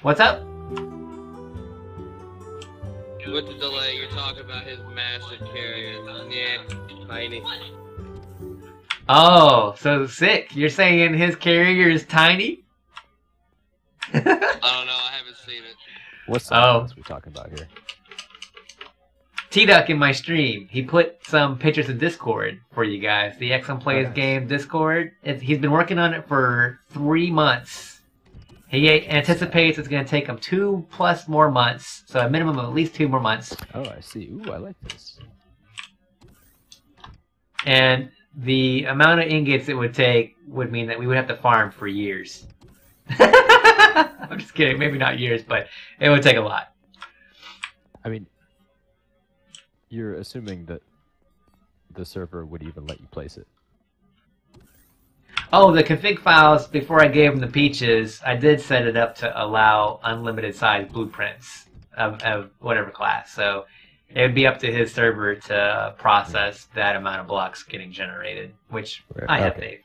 What's up? With the delay, you're talking about his massive carrier. Yeah, tiny. Oh, so sick. You're saying his carrier is tiny? I don't know, I haven't seen it. What size are we talking about here? T-Duck in my stream, he put some pictures in Discord for you guys. The EkzimPlaysGames Discord. He's been working on it for 3 months. He anticipates it's going to take him 2+ more months. So a minimum of at least 2 more months. Oh, I see. Ooh, I like this. And the amount of ingots it would take would mean that we would have to farm for years. I'm just kidding. Maybe not years, but it would take a lot. I mean, you're assuming that the server would even let you place it. Oh, the config files, before I gave them the peaches, I did set it up to allow unlimited size blueprints of whatever class. So it would be up to his server to process that amount of blocks getting generated, which I have faith.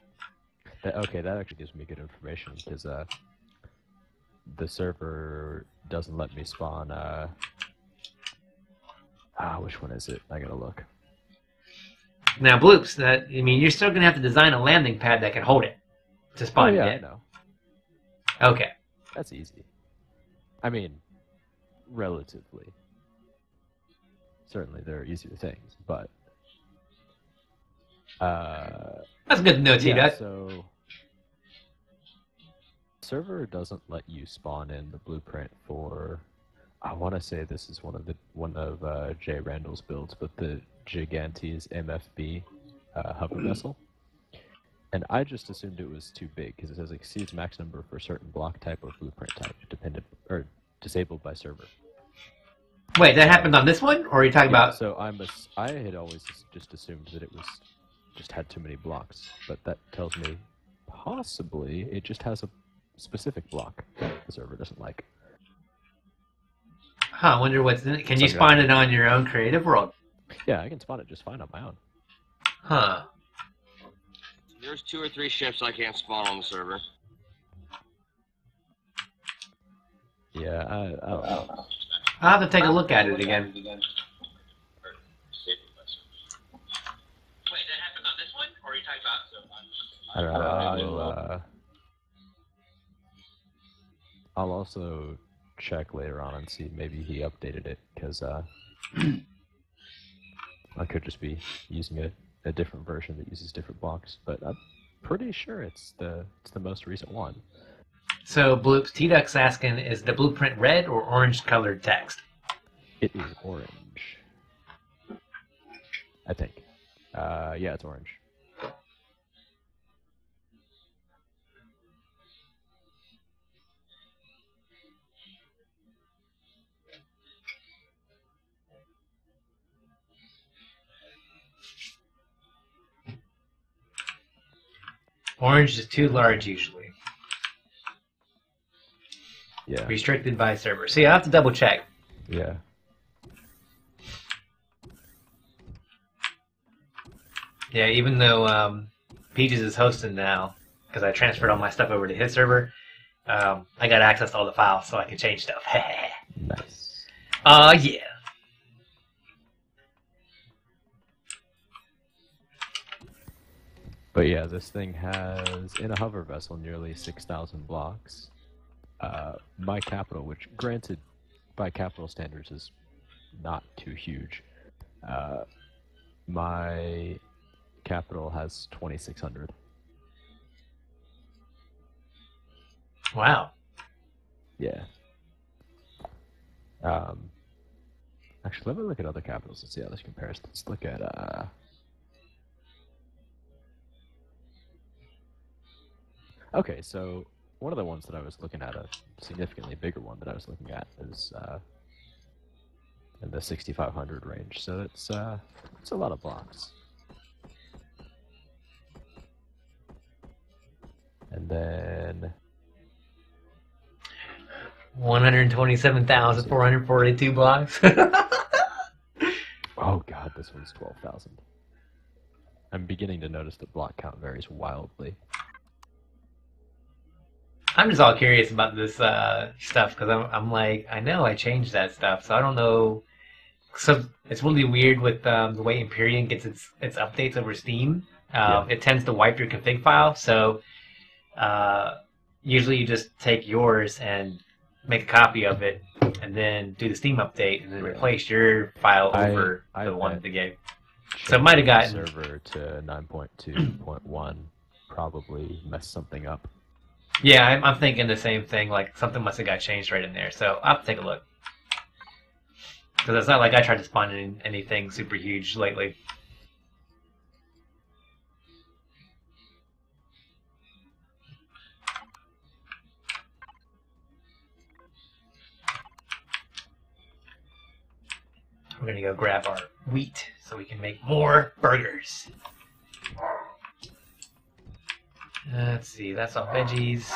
Okay, that actually gives me good information, because the server doesn't let me spawn... which one is it? I gotta look. Now, Bloops, you're still going to have to design a landing pad that can hold it to spawn yeah, it. I know. Okay. That's easy. I mean, relatively. Certainly there are easier things, but... That's good to know, T-Duck. Yeah, so... server doesn't let you spawn in the blueprint for... I want to say this is one of Jay Randall's builds, but the Gigantes MFB hover vessel. And I just assumed it was too big, because it says exceeds max number for a certain block type or blueprint type, dependent disabled by server. Wait, that happened on this one, or are you talking about? So I had always just assumed that it was just had too many blocks, but that tells me possibly it just has a specific block that the server doesn't like. Huh, I wonder what's in it. Can you spawn it on your own creative world? Yeah, I can spawn it just fine on my own. Huh. There's 2 or 3 ships I can't spawn on the server. Yeah, I don't know. I'll have to take a look at it again. Wait, that happened on this one, or are you talking about? I don't know. I'll also check later on and see maybe he updated it, because I could just be using a different version that uses different blocks, but I'm pretty sure it's the most recent one. So Bloops, T-Duck's asking, is the blueprint red or orange colored text? It is orange, I think. Yeah, it's orange. Orange is too large usually. Yeah. Restricted by server. See, I have to double check. Yeah. Yeah, even though Peaches is hosting now, because I transferred all my stuff over to his server, I got access to all the files so I can change stuff. Nice. Yeah. But yeah, this thing has, in a hover vessel, nearly 6,000 blocks. My capital, which granted by capital standards is not too huge, my capital has 2,600. Wow. Yeah. Actually, let me look at other capitals and see how this compares. Let's look at okay, so one of the ones that I was looking at, a significantly bigger one that I was looking at, is in the 6,500 range. So it's a lot of blocks. And then 127,442 blocks. oh god, this one's 12,000. I'm beginning to notice that block count varies wildly. I'm just all curious about this stuff because I'm like, I know I changed that stuff, so I don't know. So it's really weird with the way Empyrion gets its updates over Steam. Yeah. It tends to wipe your config file, so usually you just take yours and make a copy of it, and then do the Steam update, and then replace your file over the one of the game. So it might have gotten server to 9.2.1 probably messed something up. Yeah, I'm thinking the same thing. Like something must have got changed right in there. So I'll have to take a look. Because it's not like I tried to spawn in anything super huge lately. We're gonna go grab our wheat so we can make more burgers. Let's see, that's all veggies.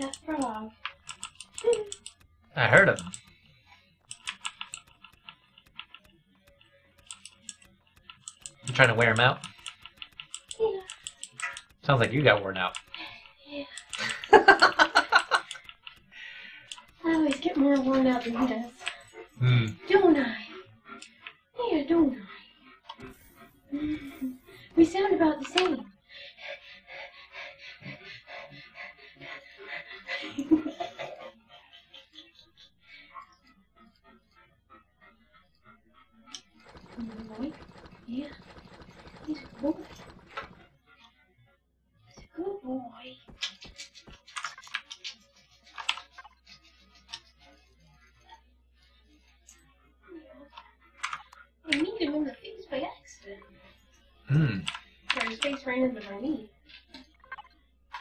That frog. I heard him. You trying to wear him out? Yeah. Sounds like you got worn out. Yeah. I always get more worn out than he does. Don't I? Yeah, don't I? We sound about the same. Boy? Yeah. He's a good boy. He's a good boy. I kneed him in the face by accident. Or his face ran into my knee.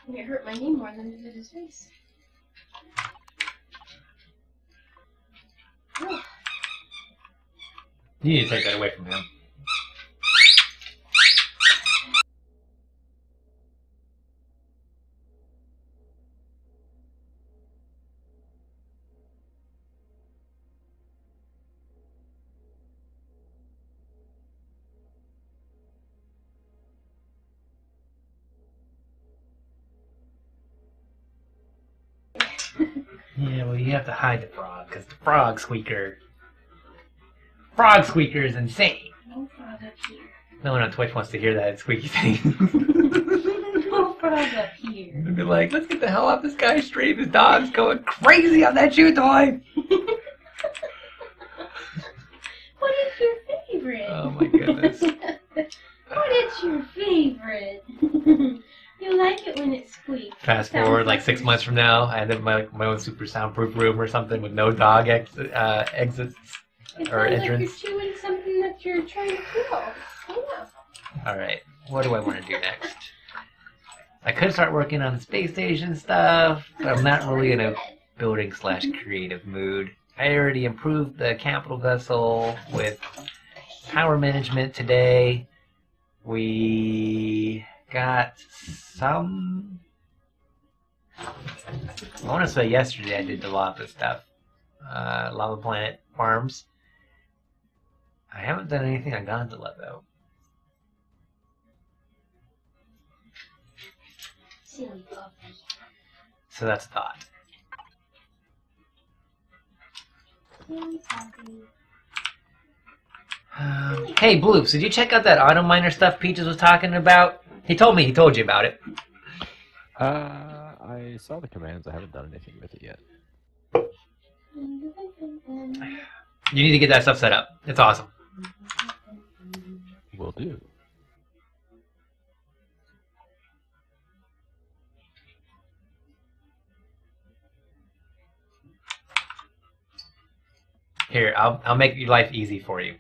And it hurt my knee more than it did his face. Ugh. You need to take that away from him. Yeah, well, you have to hide the frog, because the frog squeaker is insane. No frog up here. No one on Twitch wants to hear that squeaky thing. No frog up here. They'd be like, let's get the hell out of this guy's stream. His dog's going crazy on that chew toy. What is your favorite? Oh my goodness. What is your favorite? You like it when it squeaks. Fast Sounds forward like 6 months from now, I have my own super soundproof room or something with no dog exits It or sounds entrance. like you're chewing something that you're trying to kill. Yeah. Alright, what do I want to do next? I could start working on the space station stuff, but I'm not really in a building / creative mood. I already improved the capital vessel with power management today. We got some... I want to say yesterday I did the lava stuff. Lava Planet Farms. I haven't done anything on Gondola though. Silly puppy. So that's a thought. Silly puppy. Hey Bloops, did you check out that auto miner stuff Peaches was talking about? He told me he told you about it. I saw the commands. I haven't done anything with it yet. You need to get that stuff set up. It's awesome. Will do. Here, I'll make your life easy for you.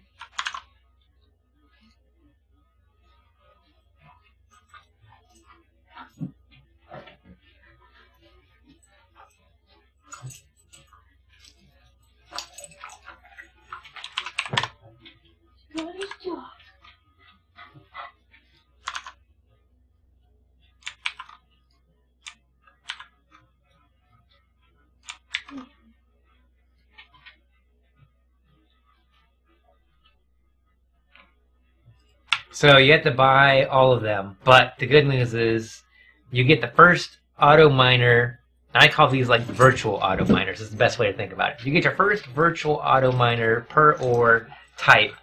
So you have to buy all of them, but the good news is you get the first auto miner. I call these like virtual auto miners. It's the best way to think about it. You get your first virtual auto miner per ore type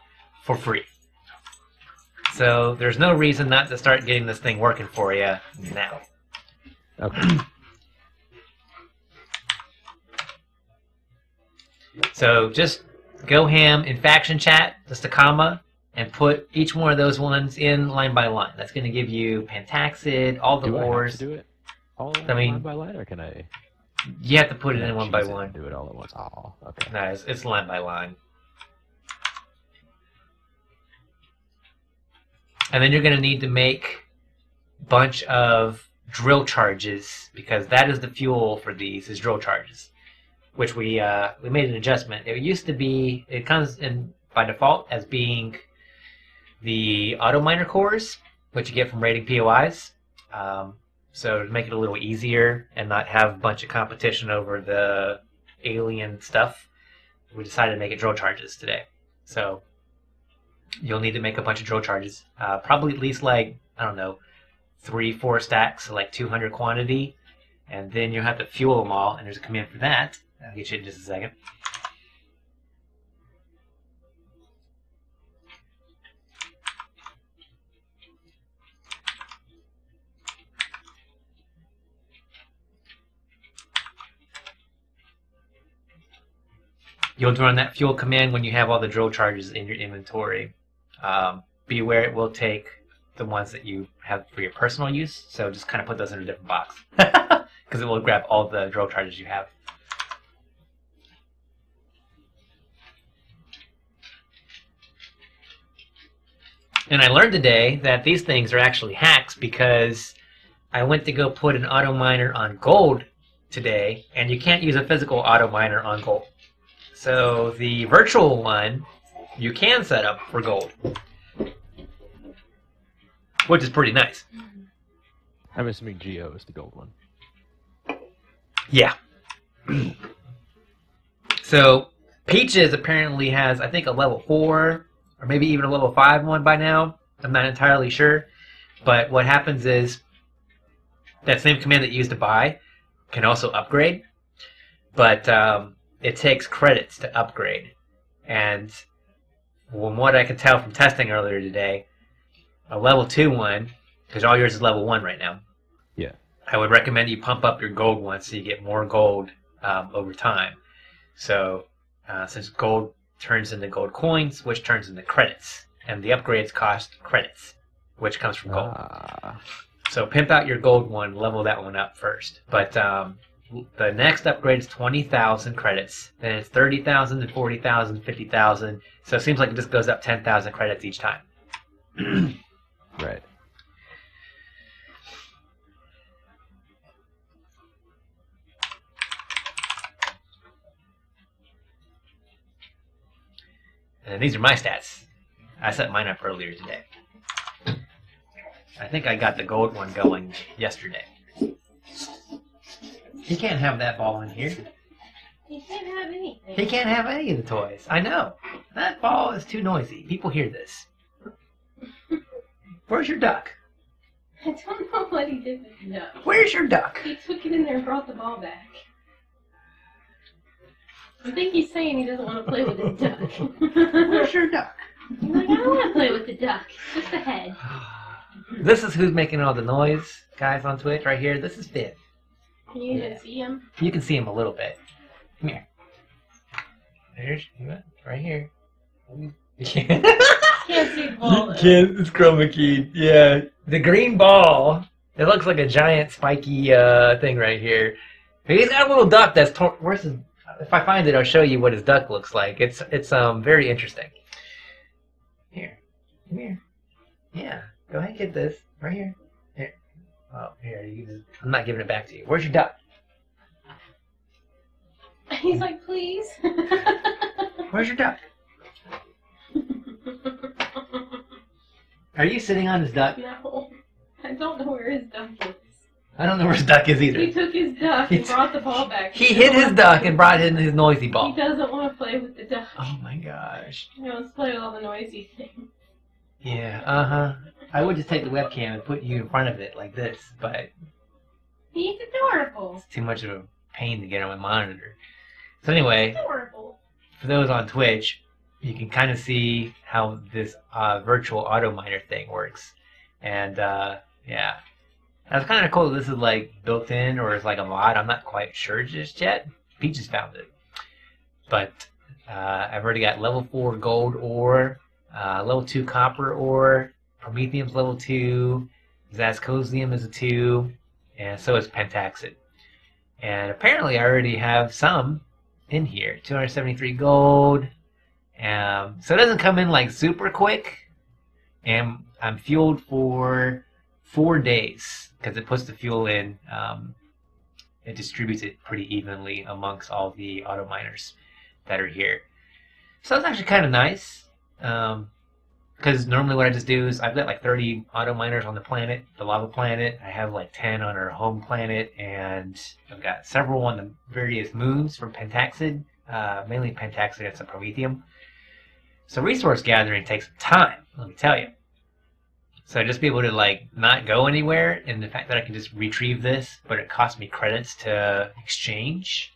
for free. So there's no reason not to start getting this thing working for you now. Okay. So just go ham in faction chat, just a comma, and put each one of those ones in line by line. That's going to give you Pentaxid, all the ores. Do I have to do it all I mean, line by line, or can I? You have to put it in one by one. Do it all at once. Oh, okay. No, it's line by line. And then you're going to need to make a bunch of drill charges, because that is the fuel for these, is drill charges. Which we made an adjustment. It used to be, it comes in by default as being the auto miner cores, which you get from raiding POIs. So to make it a little easier and not have a bunch of competition over the alien stuff, we decided to make it drill charges today. So you'll need to make a bunch of drill charges, probably at least like, I don't know, 3-4 stacks, so like 200 quantity, and then you'll have to fuel them all, and there's a command for that. I'll get you in just a second. You'll run that fuel command when you have all the drill charges in your inventory. Be aware it will take the ones that you have for your personal use, so just kind of put those in a different box. Because it will grab all the drill charges you have. And I learned today that these things are actually hacks, because I went to go put an auto miner on gold today, and you can't use a physical auto miner on gold. So the virtual one you can set up for gold, which is pretty nice. I'm assuming Geo is the gold one. Yeah. So Peaches apparently has, I think, a level 4 or maybe even a level 5 one by now. I'm not entirely sure. But what happens is that same command that you used to buy can also upgrade. But it takes credits to upgrade. And from what I could tell from testing earlier today, a level 2 one, because all yours is level 1 right now. Yeah. I would recommend you pump up your gold one so you get more gold over time. So since gold turns into gold coins, which turns into credits. And the upgrades cost credits, which comes from gold. So pimp out your gold one, level that one up first. But the next upgrade is 20,000 credits. Then it's 30,000 and 40,000, 50,000. So it seems like it just goes up 10,000 credits each time. Right. And these are my stats. I set mine up earlier today. I think I got the gold one going yesterday. He can't have that ball in here. He can't have anything. He can't have any of the toys. I know. That ball is too noisy. People hear this. Where's your duck? I don't know what he did with the duck. Where's your duck? He took it in there and brought the ball back. I think he's saying he doesn't want to play with his duck. Where's your duck? He's like, I don't want to play with the duck. Just the head. This is who's making all the noise, guys, on Twitch right here. This is Finn. Can you even see him? You can see him a little bit. Come here. There's right here. You can't. Can't see the ball. You can't. It's chroma keyed. Yeah. The green ball. It looks like a giant spiky thing right here. He's got a little duck that's where's his? If I find it, I'll show you what his duck looks like. It's very interesting. Here, come here. Yeah, go ahead and get this right here. Here. Oh, here. I'm not giving it back to you. Where's your duck? He's like, please. Where's your duck? Are you sitting on his duck? No, I don't know where his duck is. I don't know where his duck is either. He took his duck and brought the ball back. He hit his duck and brought in his noisy ball. He doesn't want to play with the duck. Oh my gosh. He wants to play with all the noisy things. Yeah, I would just take the webcam and put you in front of it like this, but He's adorable. it's too much of a pain to get on my monitor. So anyway, Adorable. for those on Twitch, you can kind of see how this virtual auto miner thing works. And yeah, that's kind of cool. This is like built in or it's like a mod. I'm not quite sure just yet. Peaches found it. But I've already got level 4 gold ore, level 2 copper ore, Promethium's level 2, Zascosium is a 2, and so is Pentaxid. And apparently I already have some in here. 273 gold. So it doesn't come in like super quick. And I'm fueled for 4 days because it puts the fuel in. It distributes it pretty evenly amongst all the auto miners that are here. So it's actually kind of nice. Because normally what I just do is I've got like 30 auto miners on the planet, the lava planet. I have like 10 on our home planet, and I've got several on the various moons from Pentaxid, mainly Pentaxid and some Promethium. So resource gathering takes some time, let me tell you. So just be able to like not go anywhere, and the fact that I can just retrieve this, but it costs me credits to exchange,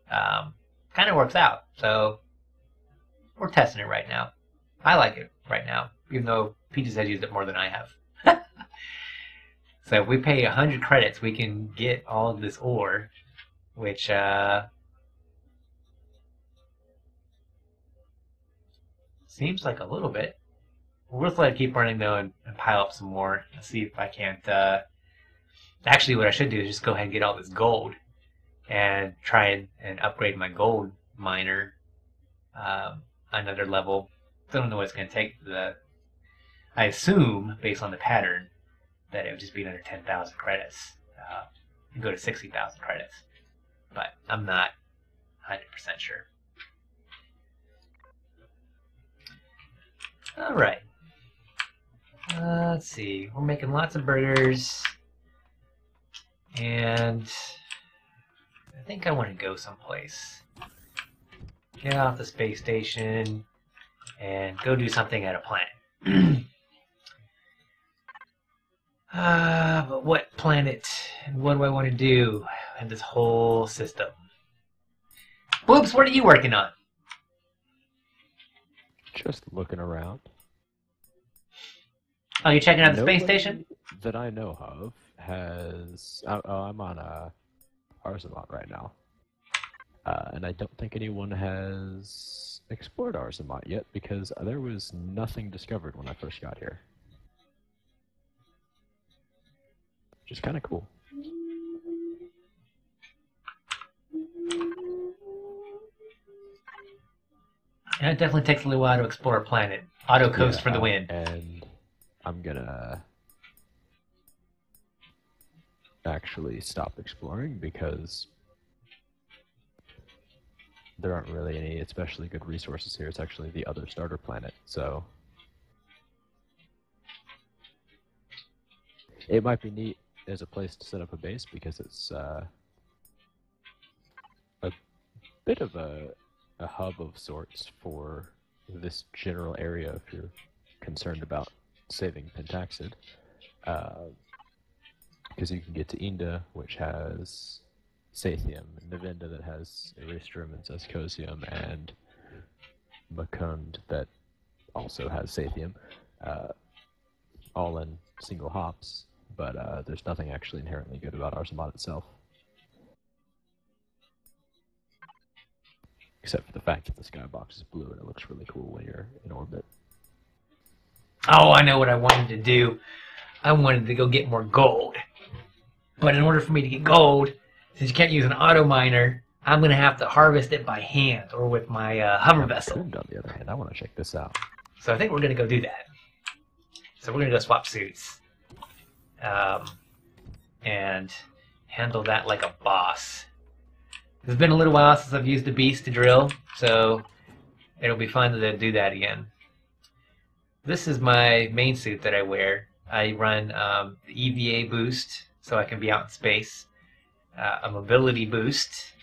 kind of works out. So we're testing it right now. I like it right now, even though Peaches has used it more than I have. So if we pay 100 credits, we can get all of this ore, which seems like a little bit. We'll just let it keep running though and pile up some more and see if I can't. Actually, what I should do is just go ahead and get all this gold and try and upgrade my gold miner another level. Don't know what it's going to take. I assume, based on the pattern, that it would just be another 10,000 credits and go to 60,000 credits. But I'm not 100% sure. All right. Let's see. We're making lots of burgers. And I think I want to go someplace. Get off the space station and go do something at a planet. But what planet? And what do I want to do in this whole system? Bloops, what are you working on? Just looking around. Oh, you're checking out the Nobody space station? that I know of has... I'm on Arzamat right now. And I don't think anyone has explored Arzamat yet because there was nothing discovered when I first got here. Which is kind of cool. Yeah, it definitely takes a little while to explore a planet. Auto coast for the win. And I'm gonna actually stop exploring because there aren't really any especially good resources here. It's actually the other starter planet, so it might be neat as a place to set up a base because it's a bit of a hub of sorts for this general area if you're concerned about saving Pentaxid. Because you can get to Inda, which has Sathium, Navenda that has Eristrum and Zascosium, and Makund that also has Sathium, all in single hops, but there's nothing actually inherently good about Arzamat itself. Except for the fact that the skybox is blue and it looks really cool when you're in orbit. Oh, I know what I wanted to do. I wanted to go get more gold. But in order for me to get gold, since you can't use an auto miner, I'm going to have to harvest it by hand or with my hover vessel. On the other hand, I want to check this out. So I think we're going to go do that. So we're going to go swap suits. And handle that like a boss. It's been a little while since I've used the beast to drill, so it'll be fun to do that again. This is my main suit that I wear. I run the EVA boost, so I can be out in space. A mobility boost.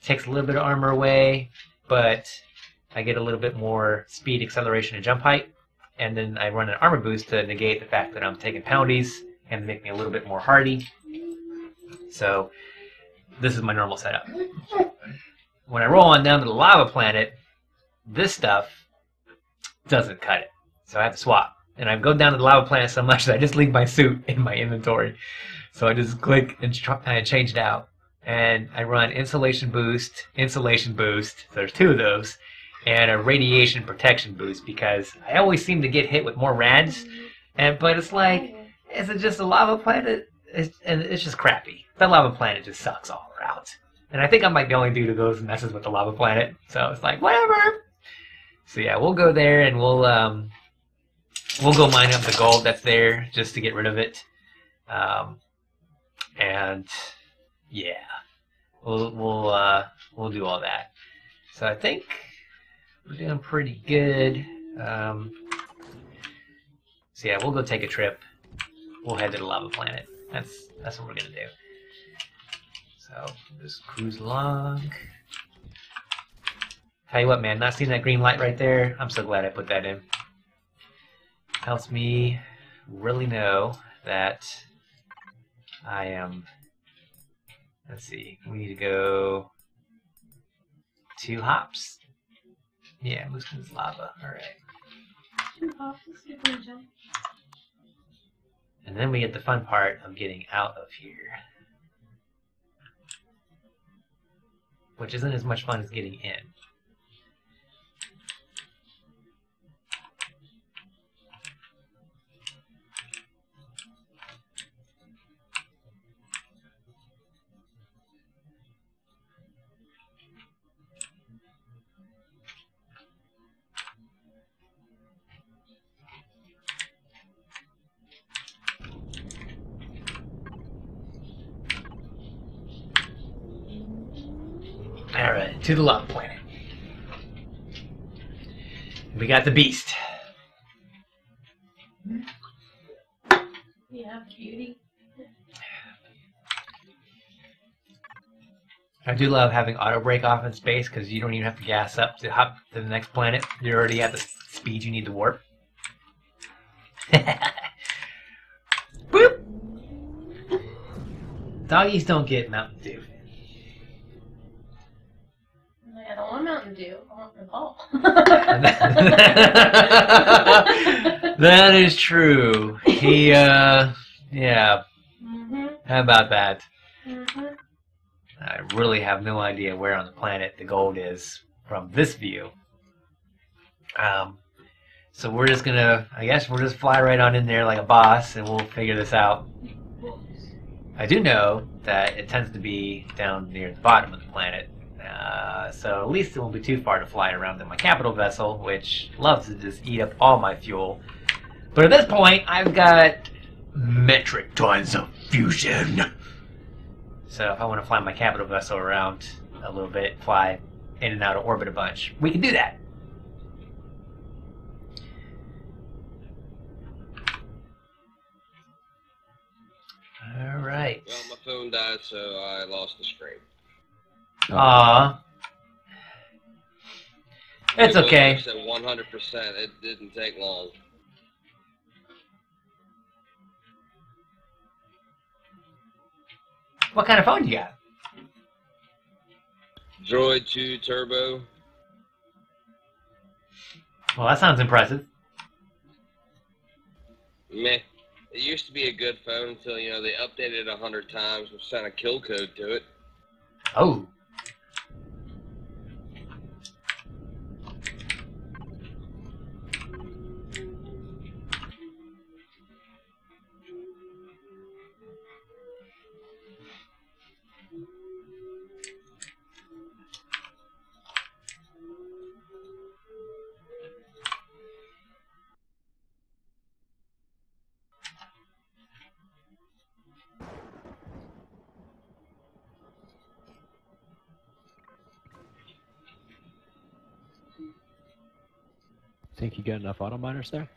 Takes a little bit of armor away, but I get a little bit more speed, acceleration, and jump height. and then I run an armor boost to negate the fact that I'm taking penalties and make me a little bit more hardy. So this is my normal setup. When I roll on down to the lava planet, this stuff doesn't cut it. So I have to swap. And I go down to the lava planet so much that I just leave my suit in my inventory. So I just click and I change it out. And I run insulation boost, so there's 2 of those, and a radiation protection boost, because I always seem to get hit with more rads. But it's like, is it just a lava planet? It's just crappy. That lava planet just sucks all around. And I think I'm like the only dude who goes and messes with the lava planet. So it's like, whatever. So yeah, we'll go there and we'll go mine up the gold that's there just to get rid of it. And yeah, we'll do all that. So I think we're doing pretty good. So yeah, we'll go take a trip. We'll head to the lava planet. That's what we're gonna do. So just cruise along. Tell you what, man, not seeing that green light right there, I'm so glad I put that in. Helps me really know that I am. Let's see, we need to go 2 hops. Yeah, Mooskin's lava. All right. 2 hops is different, John. And then we get the fun part of getting out of here, which isn't as much fun as getting in. Alright, to the lava planet. We got the beast. Yeah, beauty. I do love having auto brake off in space because you don't even have to gas up to hop to the next planet. You're already at the speed you need to warp. Boop! Doggies don't get Mountain Dew. I don't want Mountain Dew. I want the ball. That is true. He, yeah. Mm-hmm. How about that? Mm-hmm. I really have no idea where on the planet the gold is from this view. So we're just gonna, I guess we'll just fly right on in there like a boss and we'll figure this out. I do know that it tends to be down near the bottom of the planet. So at least it won't be too far to fly around in my capital vessel, which loves to just eat up all my fuel. But at this point, I've got metric tons of fusion. So if I want to fly my capital vessel around a little bit, fly in and out of orbit a bunch, we can do that. All right. Well, my phone died, so I lost the stream. Aww. It's okay. At 100%, it didn't take long. What kind of phone you got? Droid 2 Turbo. Well, that sounds impressive. Meh. It used to be a good phone until, you know, they updated it 100 times, which sent a kill code to it. Oh. Think you got enough auto miners there?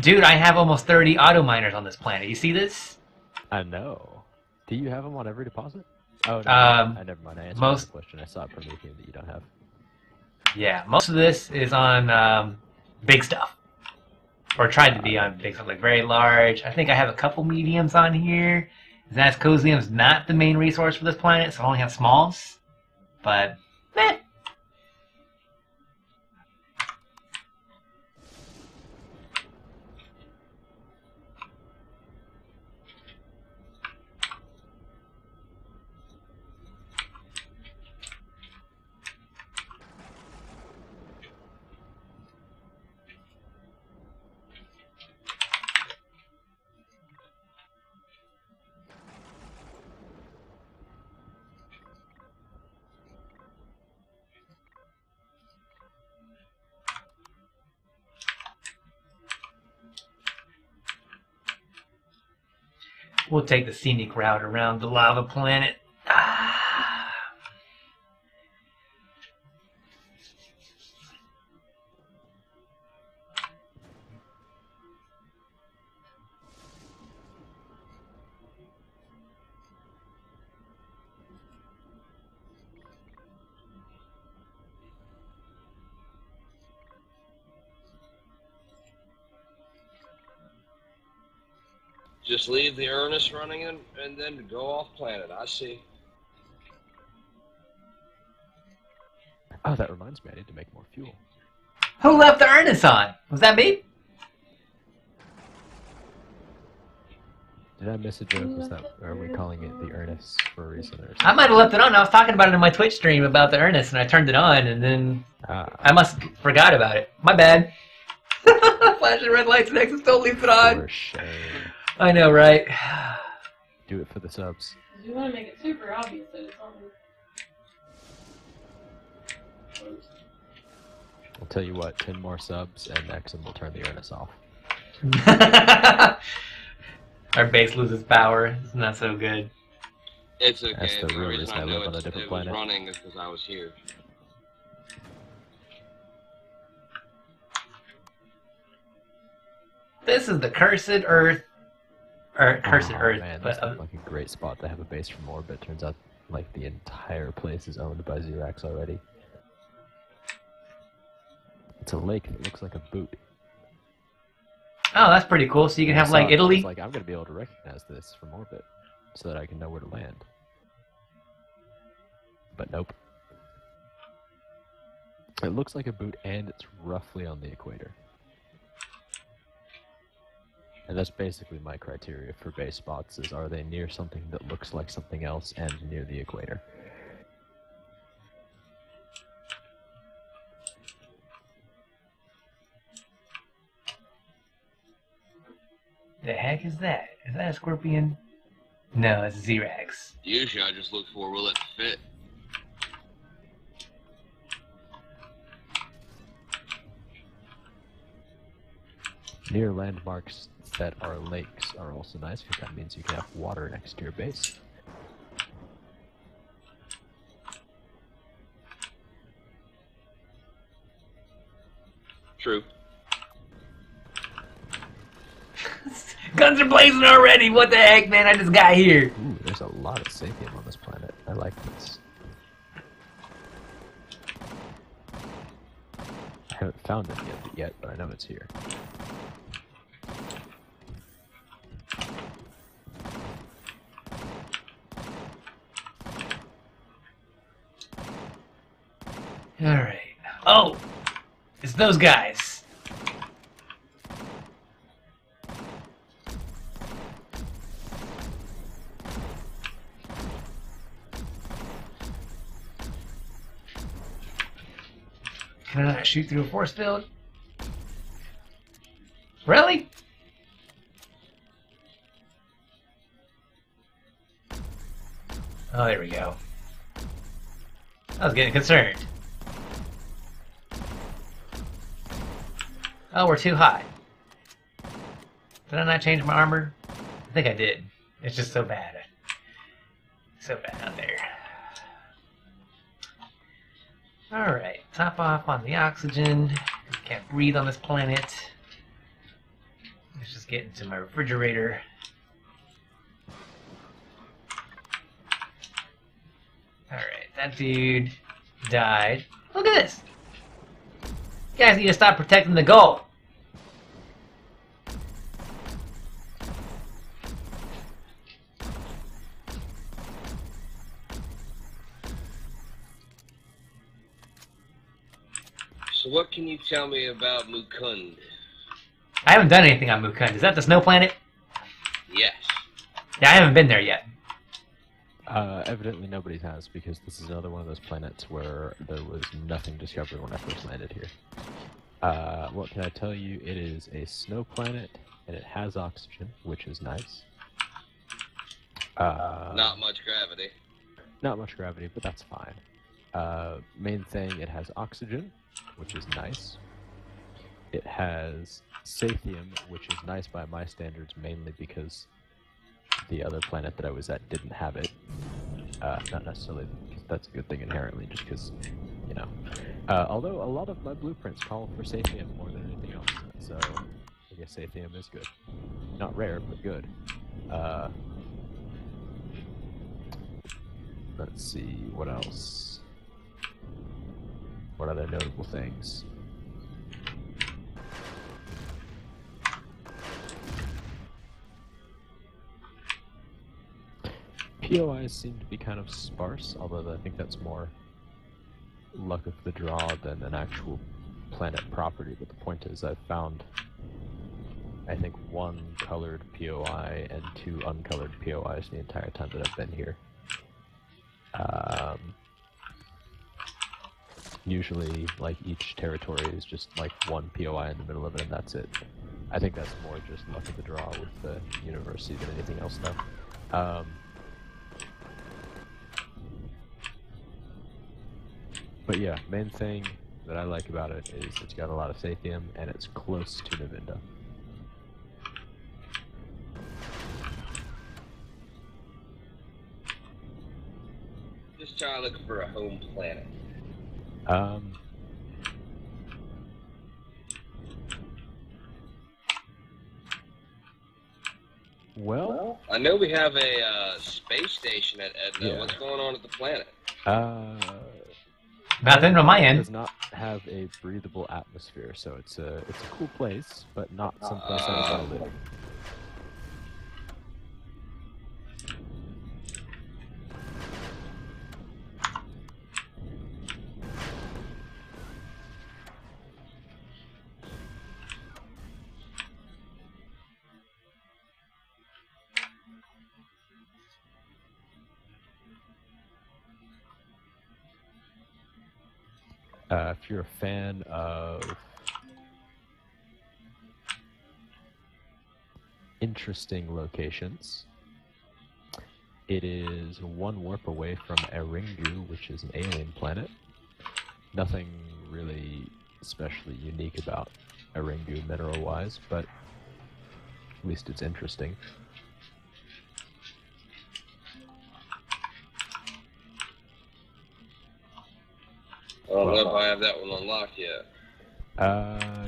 Dude, I have almost 30 auto miners on this planet. You see this? I know. Do you have them on every deposit? Oh, no. Never mind. I answered the question. I saw it from Promethean that you don't have. Yeah, most of this is on big stuff. Or tried to be on big stuff, like very large. I think I have a couple mediums on here. Zascosium's not the main resource for this planet, so I only have smalls. But, meh. We'll take the scenic route around the lava planet. Just leave the Ernest running and then go off planet. I see. Oh, that reminds me, I need to make more fuel. Who left the Ernest on? Was that me? Did I miss a joke? Was that, are we calling it the Ernest for a reason or something? I might have left it on. I was talking about it in my Twitch stream about the Ernest, and I turned it on, and then I must have forgot about it. My bad. Flashing red lights next to still leave it on. For shame. I know, right? Do it for the subs. You want to make it super obvious that it's on. I'll tell you what, 10 more subs and Exim will turn the Ernest off. Our base loses power. It's not so good. It's okay. That's the real reason I know live on a different it was planet. running is because I was here. This is the cursed Earth. Or cursed Earth. Man, But, that's like a great spot to have a base from orbit. Turns out like the entire place is owned by Xerax already. It's a lake that looks like a boot. oh, that's pretty cool. So you can have like Italy. It's like I'm gonna be able to recognize this from orbit, so that I can know where to land. But nope. It looks like a boot, and it's roughly on the equator. And that's basically my criteria for base spots: is are they near something that looks like something else and near the equator? The heck is that? Is that a scorpion? No, it's Xerax. Usually I just look for will it fit. Near landmarks that are lakes are also nice, because that means you can have water next to your base. True. Guns are blazing already! What the heck, man? I just got here. Ooh, there's a lot of sapien on this planet. I like this. I haven't found any of it yet, but I know it's here. Alright. Oh! It's those guys. Can I not shoot through a force field? Really? Oh, there we go. I was getting concerned. Oh, we're too high. Did I not change my armor? I think I did. It's just so bad. So bad out there. Alright, top off on the oxygen. Can't breathe on this planet. Let's just get into my refrigerator. Alright, that dude died. Look at this! You guys need to stop protecting the gold. So what can you tell me about Mukund? I haven't done anything on Mukund. Is that the snow planet? Yes. Yeah, I haven't been there yet. Evidently nobody has, because this is another one of those planets where there was nothing discovered when I first landed here. What can I tell you? It is a snow planet, and it has oxygen, which is nice. Not much gravity. Not much gravity, but that's fine. Main thing, it has oxygen, which is nice. It has Sathium, which is nice by my standards, mainly because the other planet that I was at didn't have it. Not necessarily because that's a good thing inherently, just because, you know. Although a lot of my blueprints call for Sathium more than anything else, so I guess Sathium is good. Not rare, but good. Let's see, what else? What other notable things? POIs seem to be kind of sparse, although I think that's more luck of the draw than an actual planet property. But the point is, I've found, I think, 1 colored POI and 2 uncolored POIs the entire time that I've been here. Usually, like, each territory is just like 1 POI in the middle of it, and that's it. I think that's more just luck of the draw with the university than anything else, though. But yeah, main thing that I like about it is it's got a lot of Sathium, and it's close to Navinda. Just trying to look for a home planet. Well, I know we have a space station at Edna. Yeah. What's going on at the planet? Nothing on my It end. does not have a breathable atmosphere, so it's a cool place, but not someplace I would want to live. If you're a fan of interesting locations, it is 1 warp away from Eringu, which is an alien planet. Nothing really especially unique about Eringu mineral-wise, but at least it's interesting. I don't know if I have that one unlocked yet.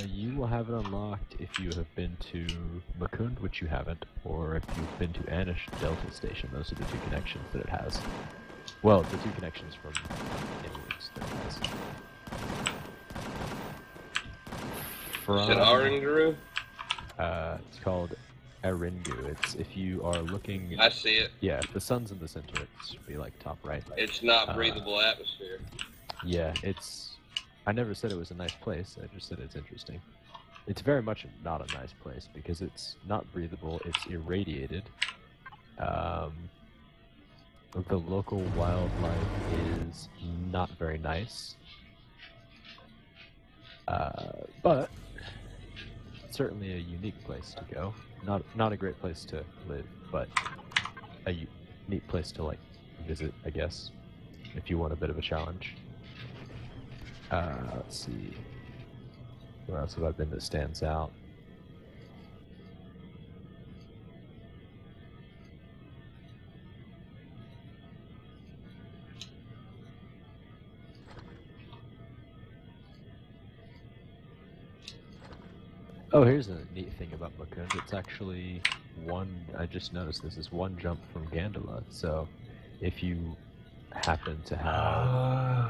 You will have it unlocked if you have been to Mukund, which you haven't, or if you've been to Anish Delta Station. Those are the 2 connections that it has. Well, the 2 connections from inwards that it has. Is it Aringuru? It's called Eringu. It's if you are looking. I see it. Yeah, if the sun's in the center, it should be like top right. It's not breathable atmosphere. Yeah, it's. I never said it was a nice place. I just said it's interesting. It's very much not a nice place because it's not breathable. It's irradiated. The local wildlife is not very nice, but certainly a unique place to go. Not a great place to live, but a neat place to like visit, I guess, if you want a bit of a challenge. Let's see. Where else have I been that stands out? Oh, here's a neat thing about Mukund. It's actually I just noticed this is 1 jump from Gandala. So if you happen to have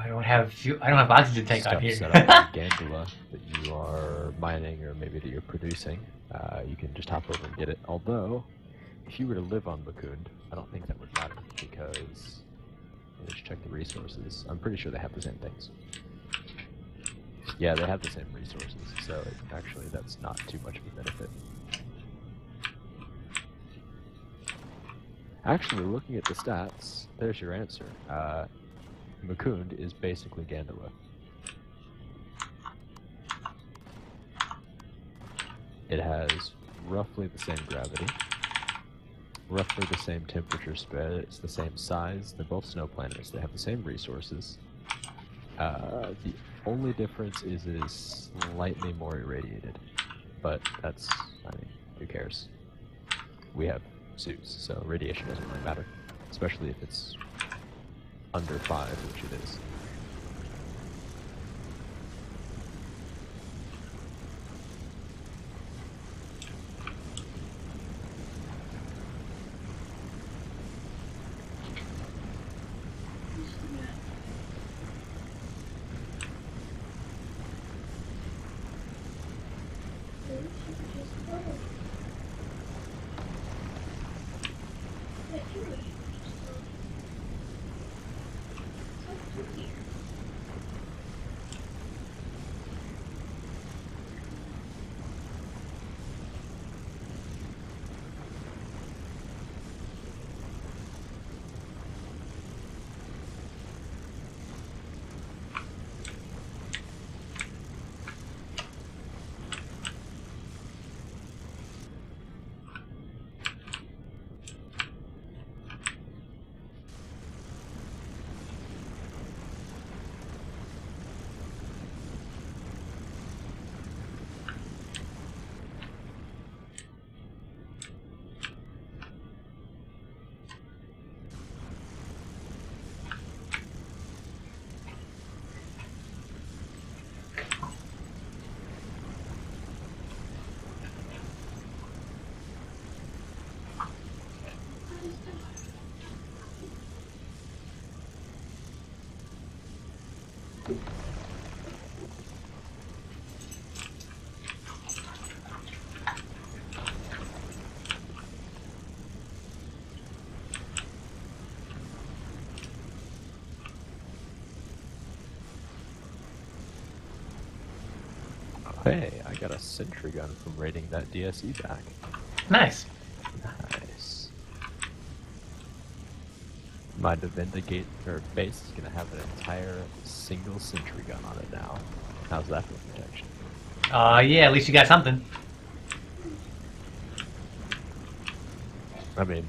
I don't have oxygen tank on stuff here. set up in Gandula that you are mining or maybe that you're producing, you can just hop over and get it. Although, if you were to live on Mukund, I don't think that would matter because let me just check the resources. I'm pretty sure they have the same things. Yeah, they have the same resources, so actually that's not too much of a benefit. Actually, looking at the stats, there's your answer. Mukund is basically Gandula. It has roughly the same gravity, roughly the same temperature spread, it's the same size, they're both snow planets, they have the same resources. The only difference is it is slightly more irradiated, but that's, I mean, who cares? We have suits, so radiation doesn't really matter, especially if it's under 5, which it is. Hey, I got a sentry gun from raiding that DSE back. Nice. Nice. My Vindicate base is gonna have an entire single sentry gun on it now. How's that for protection? Yeah, at least you got something. I mean,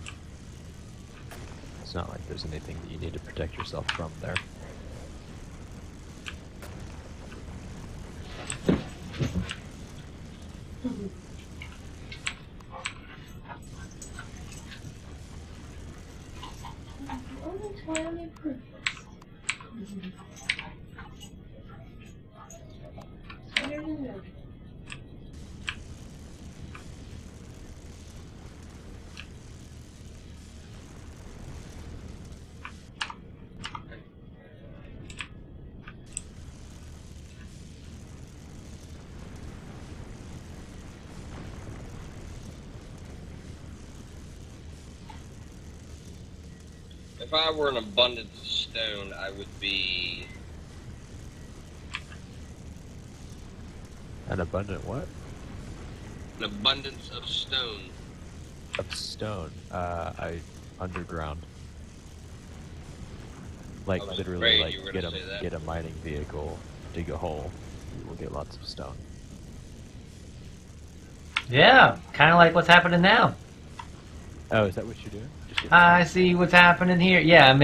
it's not like there's anything that you need to protect yourself from there. If I were an abundance of stone, I would be... An abundant what? An abundance of stone. Of stone. Underground. Like, I was literally, afraid like, you were gonna say that. get a mining vehicle, dig a hole, you will get lots of stone. Yeah, kind of like what's happening now. Oh, is that what you're doing? Just get I see what's happening here. Yeah, I'm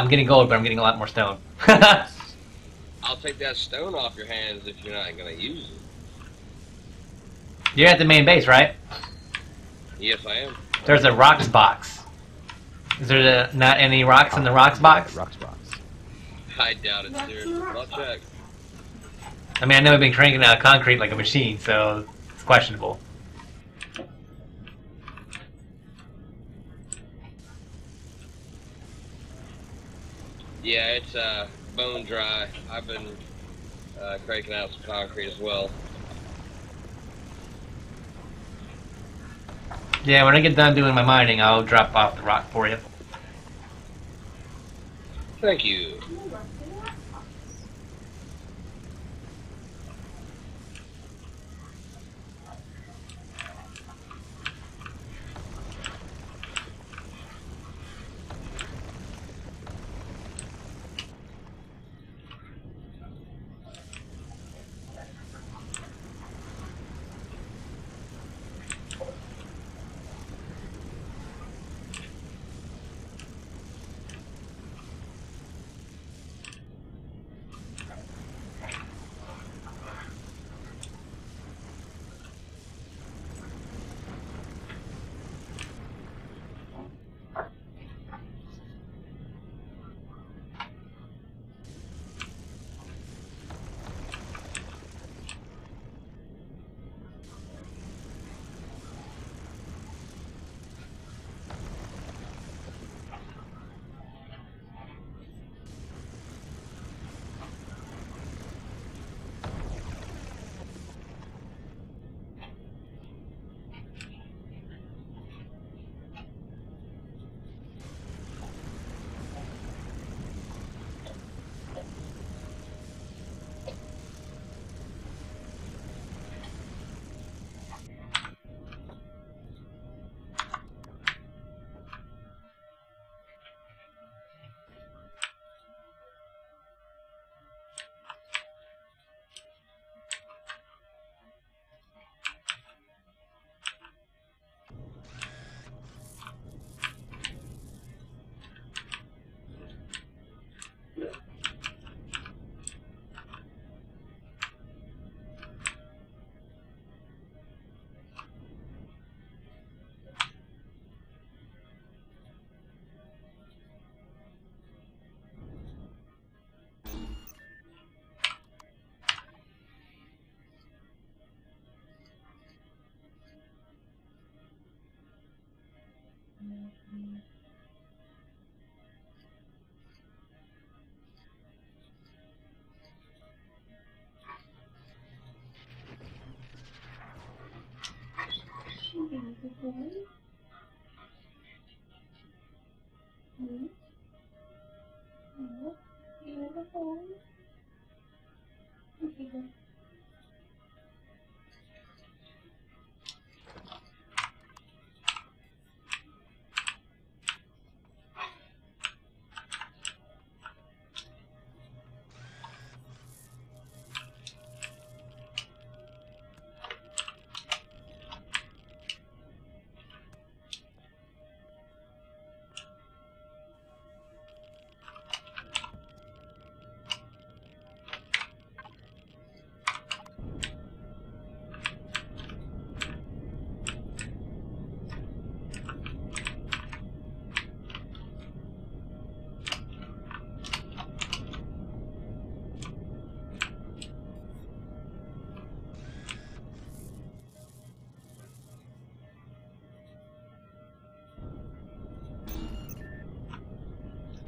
getting gold, but I'm getting a lot more stone. I'll take that stone off your hands if you're not going to use it. You're at the main base, right? Yes, I am. There's a rocks box. Is there not any rocks in the rocks box? Rocks box. I doubt it, dude. I'll check. I mean, I know we've been cranking out concrete like a machine, so it's questionable. Yeah, it's bone dry. I've been cranking out some concrete as well. Yeah, when I get done doing my mining, I'll drop off the rock for you. Thank you.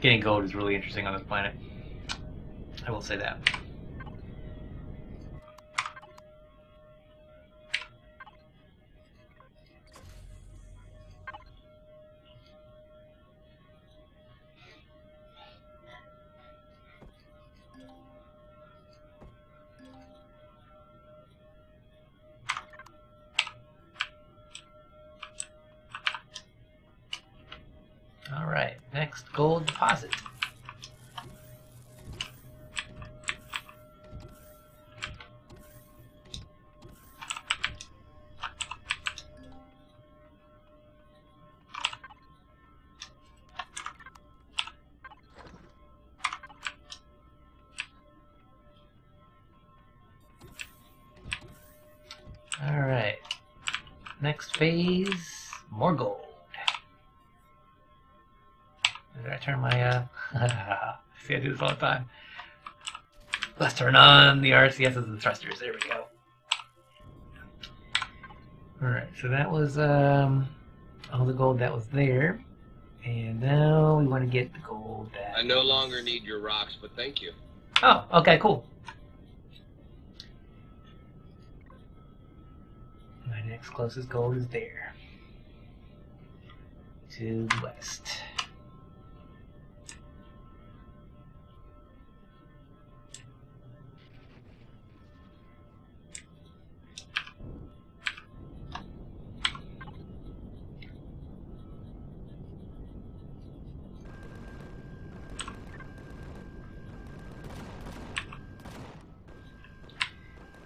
Getting gold is really interesting on this planet. I will say that. All right, next gold deposit. All right, next phase, more gold. Did I turn my, see I do this all the time. Let's turn on the RCSs and thrusters, there we go. Alright, so that was all the gold that was there. And now we want to get the gold back. I no longer need your rocks, but thank you. Oh, okay, cool. My next closest gold is there. To the west.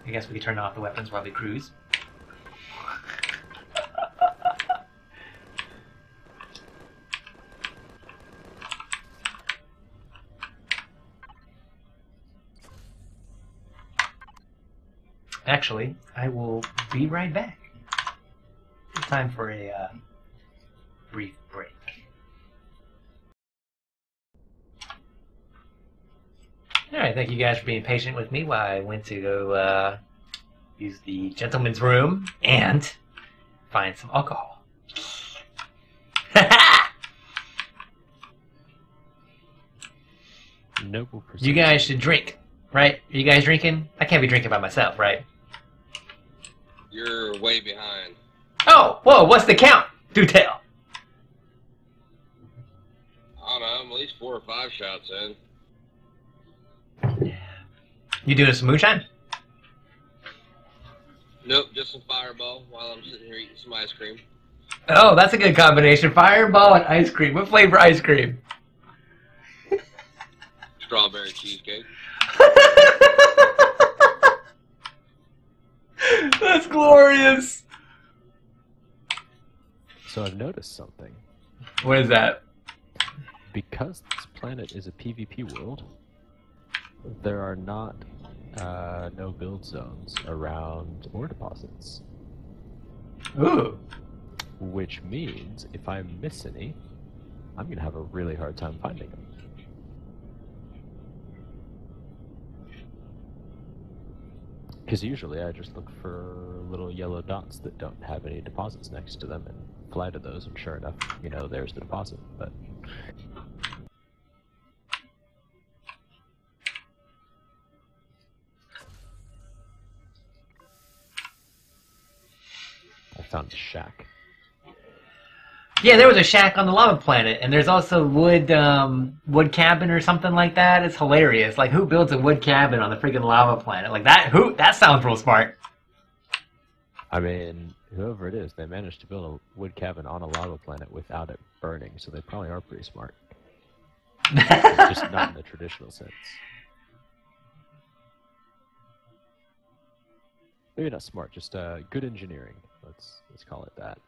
I guess we could turn off the weapons while we cruise. Actually, I will be right back. It's time for a brief break. Alright, thank you guys for being patient with me while I went to go use the gentleman's room and find some alcohol. Noble You guys should drink, right? Are you guys drinking? I can't be drinking by myself, right? You're way behind. Oh, whoa, what's the count? Do tell. I don't know, I'm at least 4 or 5 shots in. You doing some moonshine? Nope, just some Fireball while I'm sitting here eating some ice cream. Oh, that's a good combination. Fireball and ice cream. What flavor ice cream? Strawberry cheesecake. That's glorious. So I've noticed something. What is that? Because this planet is a PvP world, there are not no build zones around ore deposits. Ooh. Which means if I miss any, I'm going to have a really hard time finding them. Because usually I just look for little yellow dots that don't have any deposits next to them and fly to those, and sure enough, you know, there's the deposit. But I found a shack. Yeah, there was a shack on the lava planet, and there's also wood cabin or something like that. It's hilarious. Like, who builds a wood cabin on the freaking lava planet? Like that? That sounds real smart. I mean, whoever it is, they managed to build a wood cabin on a lava planet without it burning, so they probably are pretty smart. It's just not in the traditional sense. Maybe not smart, just good engineering. Let's call it that.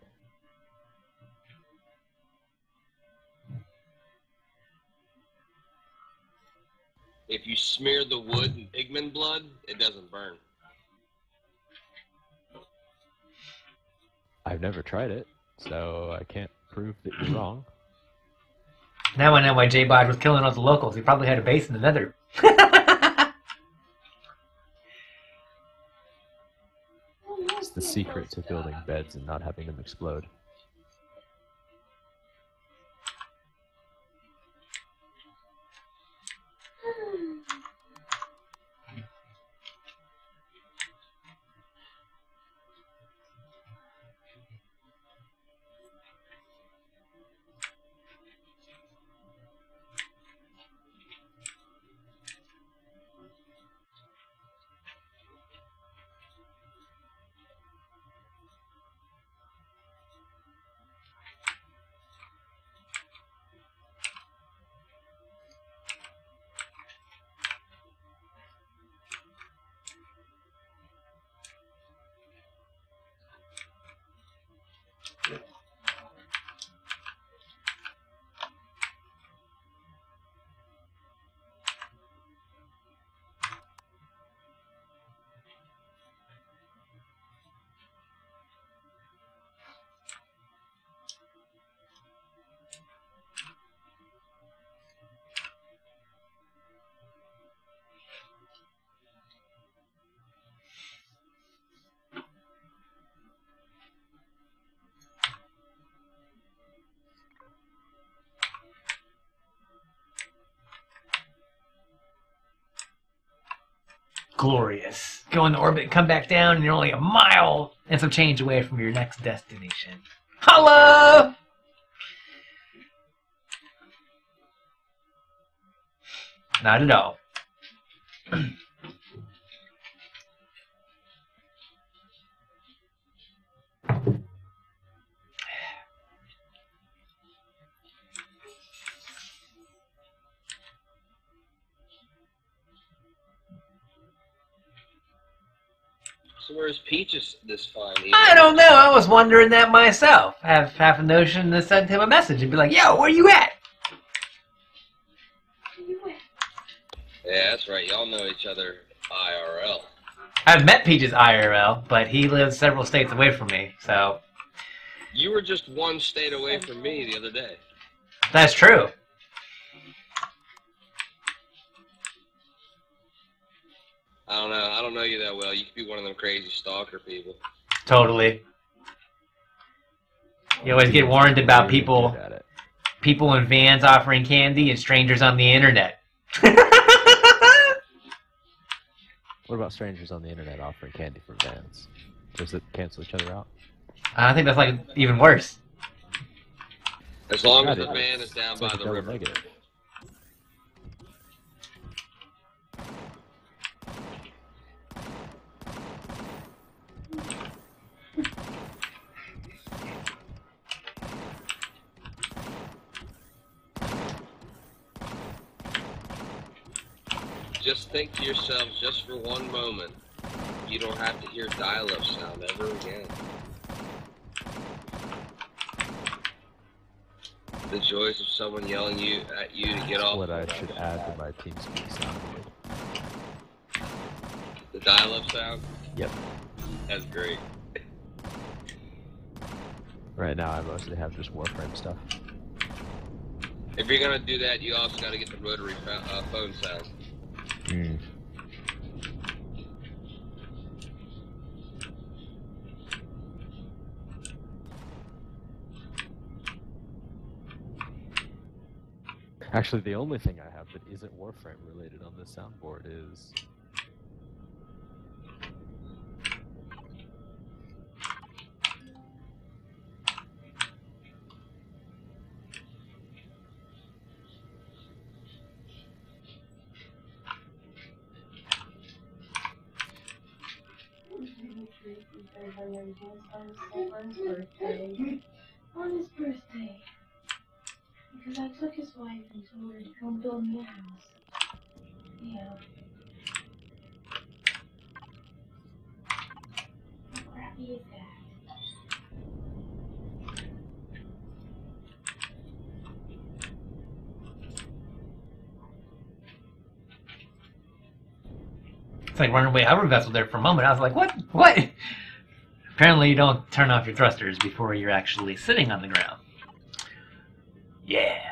If you smear the wood in pigment blood, it doesn't burn. I've never tried it, so I can't prove that you're wrong. Now I know why J-Bod was killing all the locals. He probably had a base in the nether. It's the secret to building beds and not having them explode. glorious. Go into orbit, come back down, and you're only a mile and some change away from your next destination. Holla! Not at all. So where's Peaches this fine? I don't know. I was wondering that myself. I have half a notion to send him a message and be like, yo, where you at? Yeah, that's right. Y'all know each other IRL. I've met Peaches IRL, but he lives several states away from me, so... You were just one state away from me the other day. That's true. I don't know. I don't know you that well. You could be one of them crazy stalker people. Totally. You always get warned about people in vans offering candy and strangers on the internet. What about strangers on the internet offering candy from vans? Does it cancel each other out? I think that's like even worse. As long as the van is down by the river. Negative. Just think to yourselves, just for one moment, you don't have to hear dial-up sound ever again. The joys of someone yelling at you to get off. What I should add to my TeamSpeak soundboard. The dial-up sound? Yep. That's great. Right now I mostly have just Warframe stuff. If you're gonna do that, you also gotta get the rotary phone sound. Mm. Actually, the only thing I have that isn't Warframe related on this soundboard is... On his birthday. Because I took his wife and told her to come build me a house. Yeah. How crappy is that? It's like runaway hover vessel there for a moment. I was like, what? What? Apparently you don't turn off your thrusters before you're actually sitting on the ground. Yeah.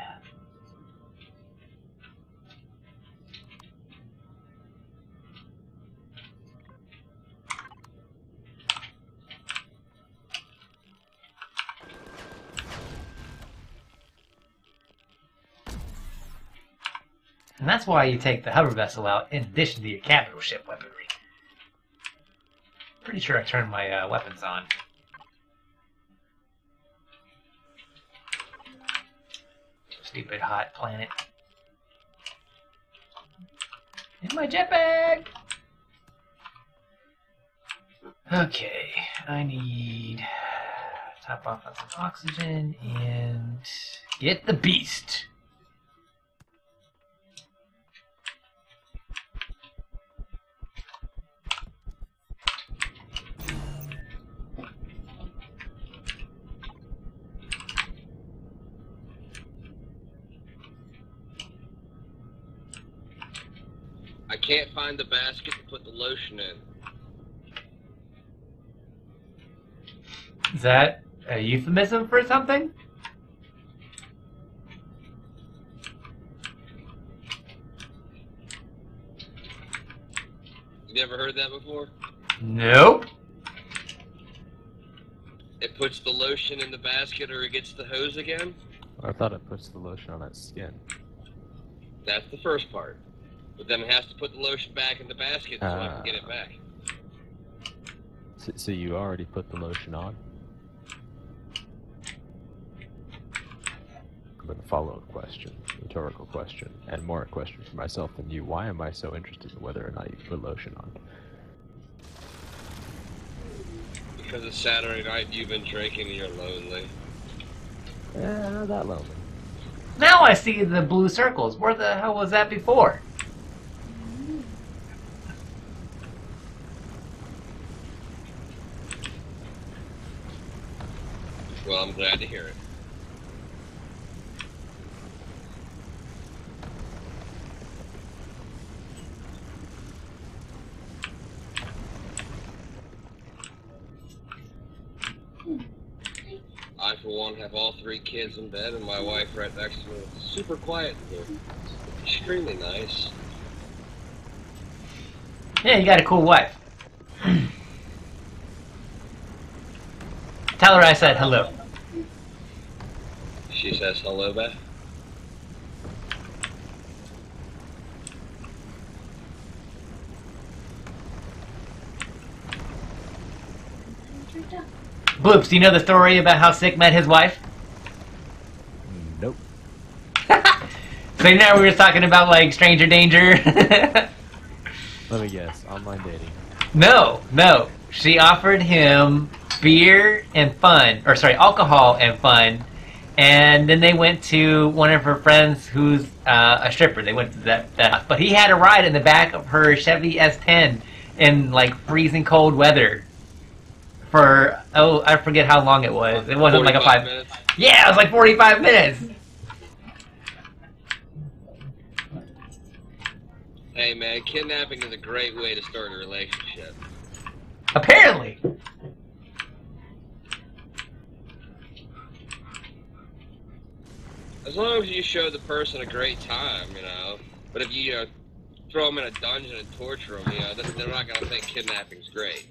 And that's why you take the hover vessel out in addition to your capital ship weaponry. Pretty sure I turned my weapons on. Stupid hot planet. In my jetpack! Okay, I need top off on some oxygen and get the beast. I can't find the basket to put the lotion in. Is that a euphemism for something? You never heard that before? Nope. It puts the lotion in the basket or it gets the hose again? I thought it puts the lotion on its skin. That's the first part. But then it has to put the lotion back in the basket so I can get it back. So you already put the lotion on? But a follow-up question, rhetorical question, and more a question for myself than you. Why am I so interested in whether or not you put lotion on? Because it's Saturday night, you've been drinking and you're lonely. Yeah, not that lonely. Now I see the blue circles. Where the hell was that before? Well, I'm glad to hear it. I, for one, have all 3 kids in bed and my wife right next to me. It's super quiet in here. It's extremely nice. Yeah, you got a cool wife. Tell her I said hello. She says hello, Beth. Bloops, do you know the story about how Sick met his wife? Nope. So now we were just talking about, like, stranger danger. Let me guess, online dating. No. She offered him beer and fun, or sorry, alcohol and fun, and then they went to one of her friends who's a stripper. They went to that house. But he had a ride in the back of her Chevy S10 in, like, freezing cold weather. For, oh, I forget how long it was. It wasn't like a 5 minutes. Yeah, it was like 45 minutes. Hey man, kidnapping is a great way to start a relationship. Apparently. As long as you show the person a great time, you know. But if you, throw them in a dungeon and torture them, you know, they're not gonna think kidnapping's great.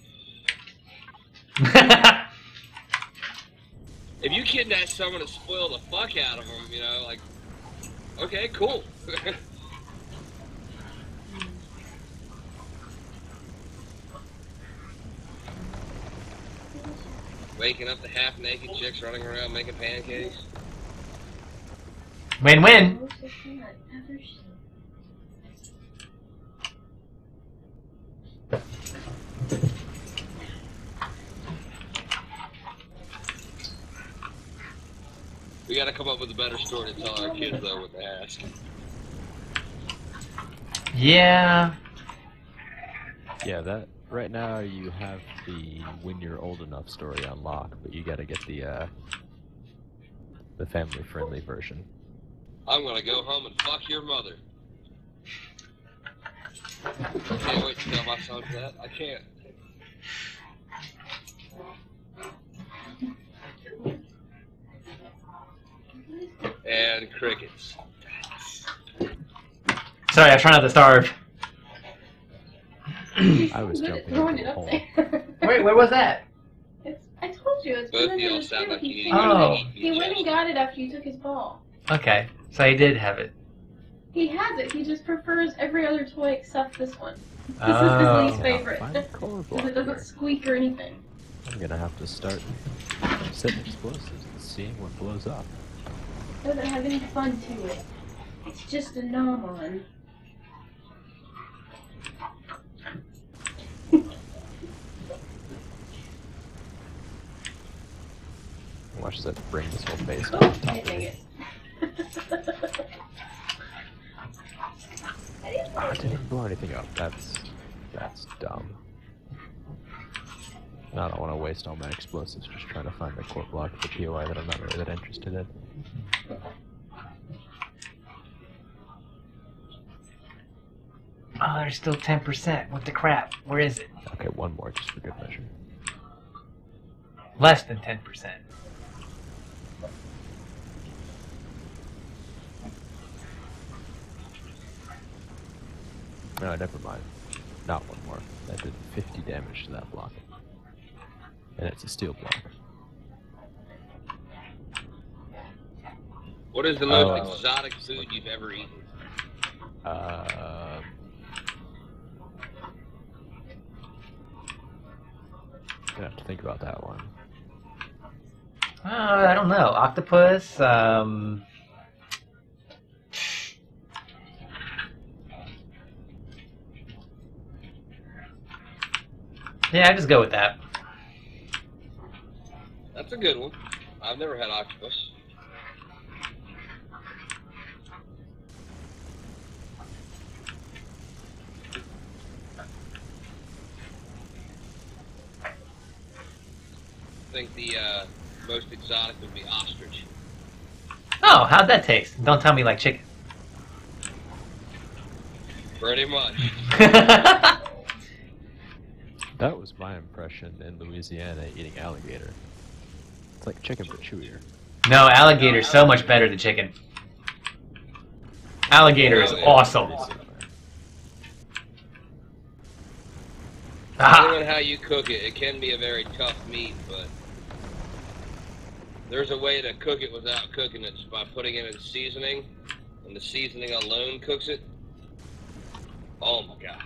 If you kidnap someone and spoil the fuck out of them, you know, like, okay, cool. Waking up to half-naked chicks running around making pancakes. Win-win. We gotta come up with a better story to tell our kids, though, when they ask. Yeah. Yeah, that right now you have the when you're old enough story unlocked, but you gotta get the family-friendly version. I'm gonna go home and fuck your mother. I can't wait to tell my son that. I can't. And crickets. Sorry, I'm trying not to starve. I was jumping throwing into it the up hole. there. Wait, where was that? I told you, it's Both under y'all the sound like tree. you need He to came go and- to the He went and chest. got it after you took his ball. Okay, so he did have it. He has it. He just prefers every other toy except this one. This Oh. is his least Yeah, favorite. find a color Because block it doesn't here. squeak or anything. I'm gonna have to start setting explosives and seeing what blows up. It doesn't have any fun to it. It's just a gnomon. Watch that bring this whole base Oh, up on top dang of me. it. Oh, it didn't even blow anything up. That's dumb. No, I don't want to waste all my explosives just trying to find the core block of the POI that I'm not really that interested in. Oh, there's still 10%. What the crap? Where is it? Okay, one more just for good measure. Less than 10%. No, never mind. Not one more. That did 50 damage to that block. And it's a steel block. What is the most exotic food you've ever eaten? Gonna have to think about that one. I don't know. Octopus. Yeah, I just go with that. That's a good one. I've never had octopus. I think the most exotic would be ostrich. Oh, how'd that taste? Don't tell me like chicken. Pretty much. That was my impression in Louisiana eating alligator. It's like chicken but chewier. No, alligator's so much better than chicken. Alligator is awesome. Depending on how you cook it, it can be a very tough meat, but there's a way to cook it without cooking it, just by putting it in seasoning, and the seasoning alone cooks it. Oh my god.